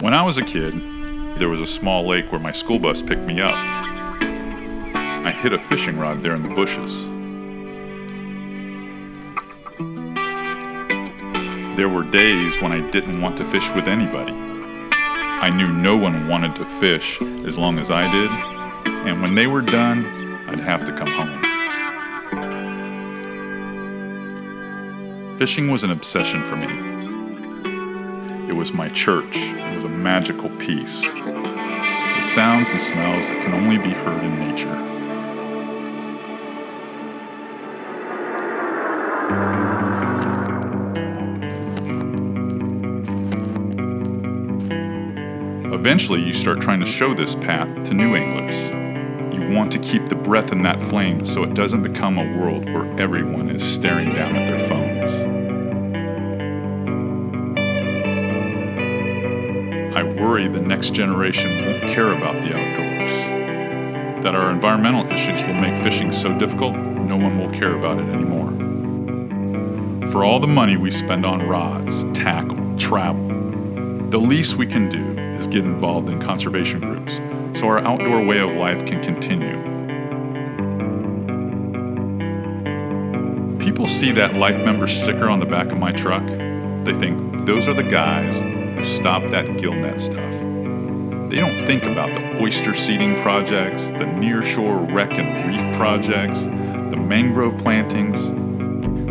When I was a kid, there was a small lake where my school bus picked me up. I hid a fishing rod there in the bushes. There were days when I didn't want to fish with anybody. I knew no one wanted to fish as long as I did, and when they were done, I'd have to come home. Fishing was an obsession for me. It was my church. It was a magical piece, with sounds and smells that can only be heard in nature. Eventually, you start trying to show this path to new anglers. You want to keep the breath in that flame so it doesn't become a world where everyone is staring down at their phones. I worry the next generation won't care about the outdoors, that our environmental issues will make fishing so difficult, no one will care about it anymore. For all the money we spend on rods, tackle, travel, the least we can do is get involved in conservation groups so our outdoor way of life can continue. People see that life member sticker on the back of my truck. They think those are the guys who stopped that gill net stuff. They don't think about the oyster seeding projects, the nearshore wreck and reef projects, the mangrove plantings.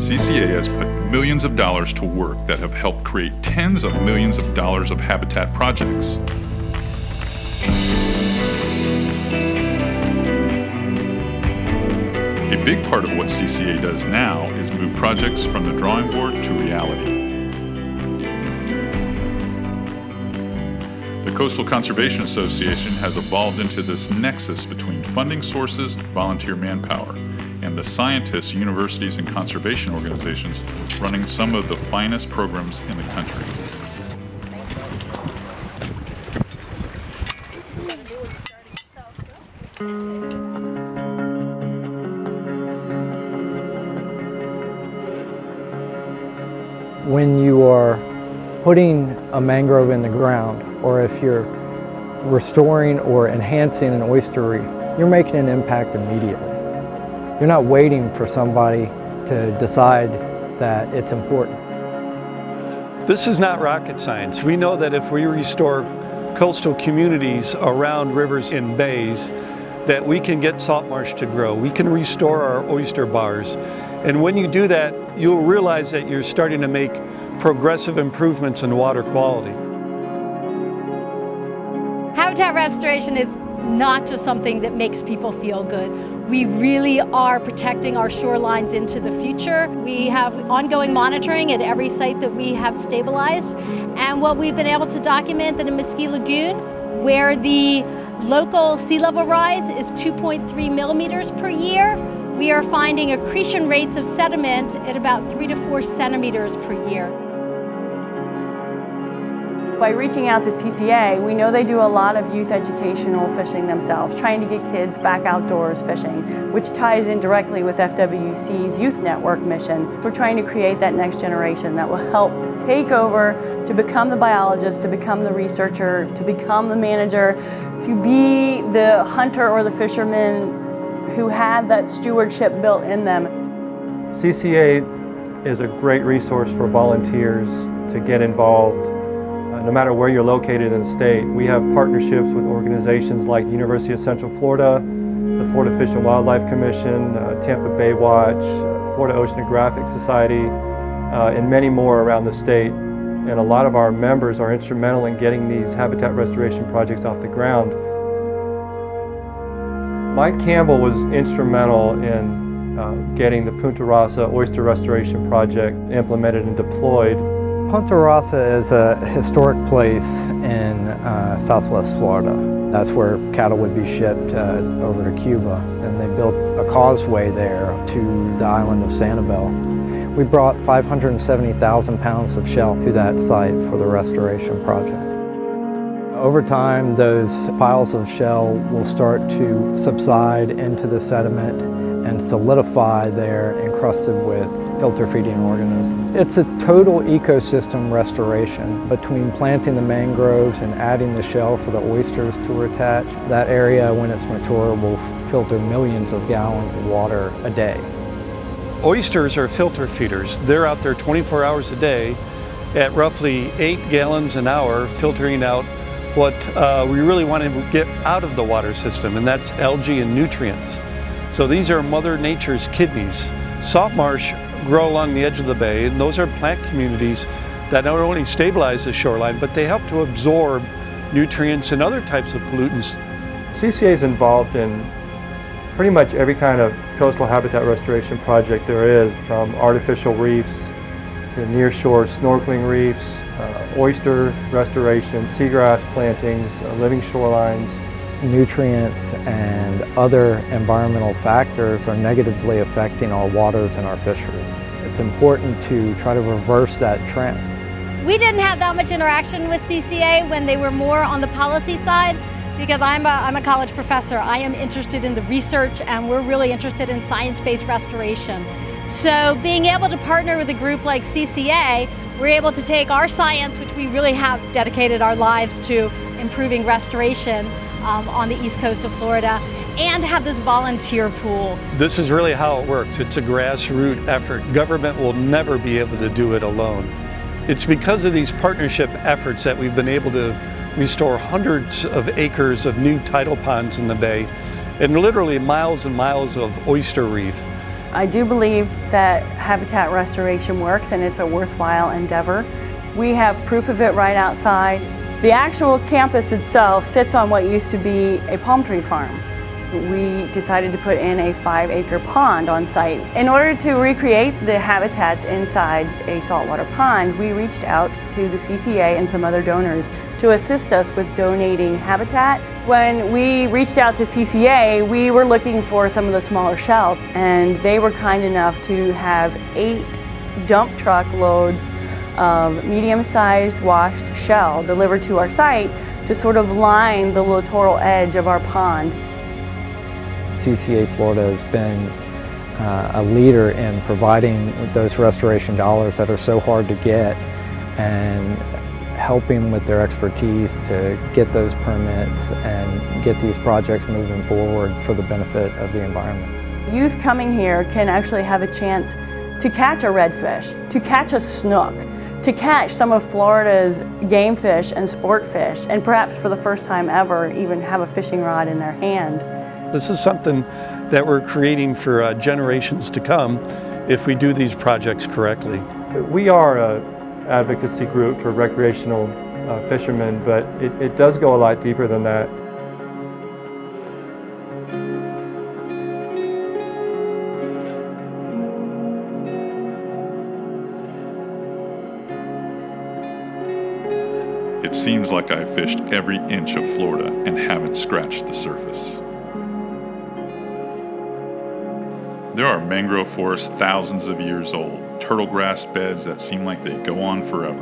CCA has put millions of dollars to work that have helped create tens of millions of dollars of habitat projects. A big part of what CCA does now is move projects from the drawing board to reality. The Coastal Conservation Association has evolved into this nexus between funding sources, volunteer manpower, and the scientists, universities, and conservation organizations running some of the finest programs in the country. When you are putting a mangrove in the ground, or if you're restoring or enhancing an oyster reef, you're making an impact immediately. You're not waiting for somebody to decide that it's important. This is not rocket science. We know that if we restore coastal communities around rivers and bays, that we can get salt marsh to grow. We can restore our oyster bars. And when you do that, you'll realize that you're starting to make progressive improvements in water quality. Habitat restoration is not just something that makes people feel good. We really are protecting our shorelines into the future. We have ongoing monitoring at every site that we have stabilized. And what we've been able to document that in Mesquite Lagoon, where the local sea level rise is 2.3 millimeters per year, we are finding accretion rates of sediment at about 3 to 4 centimeters per year. By reaching out to CCA, we know they do a lot of youth educational fishing themselves, trying to get kids back outdoors fishing, which ties in directly with FWC's Youth Network mission. We're trying to create that next generation that will help take over to become the biologist, to become the researcher, to become the manager, to be the hunter or the fisherman who had that stewardship built in them. CCA is a great resource for volunteers to get involved. No matter where you're located in the state, we have partnerships with organizations like the University of Central Florida, the Florida Fish and Wildlife Commission, Tampa Bay Watch, Florida Oceanographic Society, and many more around the state. And a lot of our members are instrumental in getting these habitat restoration projects off the ground. Mike Campbell was instrumental in getting the Punta Rasa Oyster Restoration Project implemented and deployed. Punta Rasa is a historic place in southwest Florida. That's where cattle would be shipped over to Cuba, and they built a causeway there to the island of Sanibel. We brought 570,000 pounds of shell to that site for the restoration project. Over time, those piles of shell will start to subside into the sediment and solidify there, encrusted with filter feeding organisms. It's a total ecosystem restoration between planting the mangroves and adding the shell for the oysters to attach. That area, when it's mature, will filter millions of gallons of water a day. Oysters are filter feeders. They're out there 24 hours a day at roughly 8 gallons an hour, filtering out what we really want to get out of the water system, and that's algae and nutrients. So these are Mother Nature's kidneys. Salt marsh grow along the edge of the bay, and those are plant communities that not only stabilize the shoreline, but they help to absorb nutrients and other types of pollutants. CCA is involved in pretty much every kind of coastal habitat restoration project there is, from artificial reefs to nearshore snorkeling reefs, oyster restoration, seagrass plantings, living shorelines. Nutrients and other environmental factors are negatively affecting our waters and our fisheries. It's important to try to reverse that trend. We didn't have that much interaction with CCA when they were more on the policy side, because I'm a college professor. I am interested in the research, and we're really interested in science-based restoration. So being able to partner with a group like CCA, we're able to take our science, which we really have dedicated our lives to improving restoration on the east coast of Florida, and have this volunteer pool. This is really how it works. It's a grassroots effort. Government will never be able to do it alone. It's because of these partnership efforts that we've been able to restore hundreds of acres of new tidal ponds in the bay, and literally miles and miles of oyster reef. I do believe that habitat restoration works, and it's a worthwhile endeavor. We have proof of it right outside. The actual campus itself sits on what used to be a palm tree farm. We decided to put in a 5-acre pond on site. In order to recreate the habitats inside a saltwater pond, we reached out to the CCA and some other donors to assist us with donating habitat. When we reached out to CCA, we were looking for some of the smaller shell, and they were kind enough to have 8 dump truck loads of medium-sized washed shell delivered to our site to sort of line the littoral edge of our pond. CCA Florida has been a leader in providing those restoration dollars that are so hard to get, and helping with their expertise to get those permits and get these projects moving forward for the benefit of the environment. Youth coming here can actually have a chance to catch a redfish, to catch a snook, to catch some of Florida's game fish and sport fish, and perhaps for the first time ever even have a fishing rod in their hand. This is something that we're creating for generations to come if we do these projects correctly. We are an advocacy group for recreational fishermen, but it does go a lot deeper than that. It seems like I've fished every inch of Florida and haven't scratched the surface. There are mangrove forests thousands of years old, turtle grass beds that seem like they go on forever,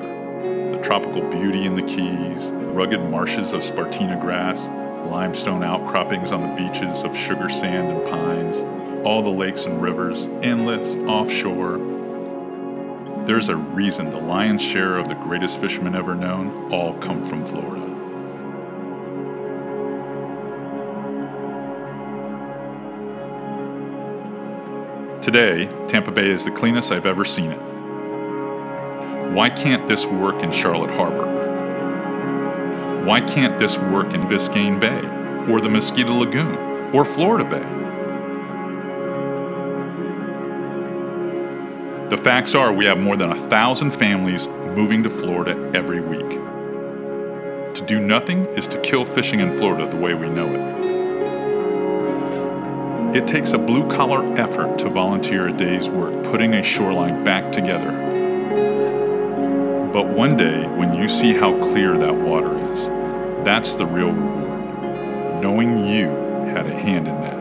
the tropical beauty in the Keys, rugged marshes of Spartina grass, limestone outcroppings on the beaches of sugar sand and pines, all the lakes and rivers, inlets, offshore. There's a reason the lion's share of the greatest fishermen ever known all come from Florida. Today, Tampa Bay is the cleanest I've ever seen it. Why can't this work in Charlotte Harbor? Why can't this work in Biscayne Bay, or the Mosquito Lagoon, or Florida Bay? The facts are we have more than 1,000 families moving to Florida every week. To do nothing is to kill fishing in Florida the way we know it. It takes a blue-collar effort to volunteer a day's work putting a shoreline back together. But one day, when you see how clear that water is, that's the real reward, knowing you had a hand in that.